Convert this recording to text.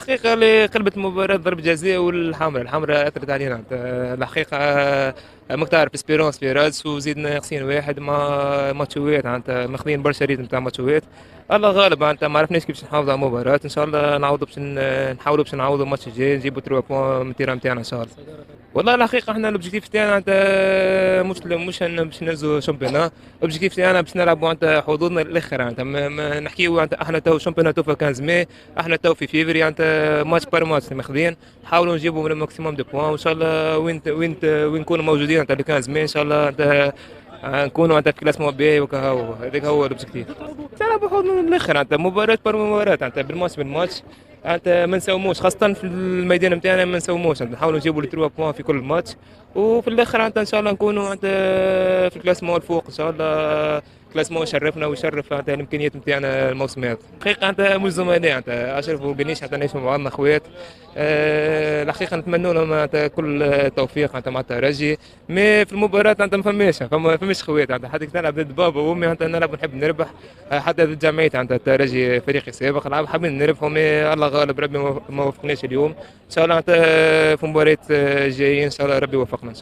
الحقيقة اللي قلبت المباراة ضربة جزاء الحمراء أثرت علينا الحقيقة. ماك تعرف اسبيرونس في راس وزيدنا ناقصين واحد ما ماتشوات معناتها ماخذين برشا ريتم تاع ماتشوات. الله غالب معناتها ما عرفناش كيفاش نحافظوا على المباراة. إن شاء الله نعوضوا نحاولوا باش نعوضوا الماتش الجاي نجيبوا 3 بوان من التيران تاعنا إن شاء الله. والله الحقيقة احنا الاوبجيكتيف تاعنا انت مش باش نهزوا شامبيونا. الاوبجيكتيف تاعنا باش نلعبوا انت حظوظنا للاخر انت ما نحكيو انت احنا تو شامبيونا تو في 15 ماي. احنا تو في فيفري انت ماتش بار ماتش ماخذين. نحاولوا نجيبوا من الماكسيموم دو بوان وان شاء الله وين نكونوا موجودين انت ل 15 ماي ان شاء الله انت نكونوا انت في كلاسمون بي وكهو هذاك هو الاوبجيكتيف. تلعبوا حظوظنا للاخر انت مباراة بار مباراة انت بالماتش انت ما نساوموش خاصه في الميدان نتاعنا ما نساوموش نحاولوا نجيبوا التروا بوان في كل ماتش. وفي الاخر انت ان شاء الله نكونوا انت في الكلاسمون الفوق ان شاء الله. كلاسمون يشرفنا ويشرف انت الامكانيات نتاعنا الموسم هذا. الحقيقه انت مش زملاء انت اشرف وقنيش حتى نعيشوا مع بعضنا اخوات. الحقيقه نتمنوا لهم انت كل التوفيق انت مع الترجي. مي في المباراه انت ما فماش خوات انت حتى تلعب ضد بابا وامي انت نلعب نحب نربح. حتى ضد جمعيه انت الترجي فريق سابق نلعب حابين نربحوا مي الله غالب ربي ما وفقناش اليوم. ان شاء الله انت في مباريات جايين ان شاء الله ربي يوفقنا.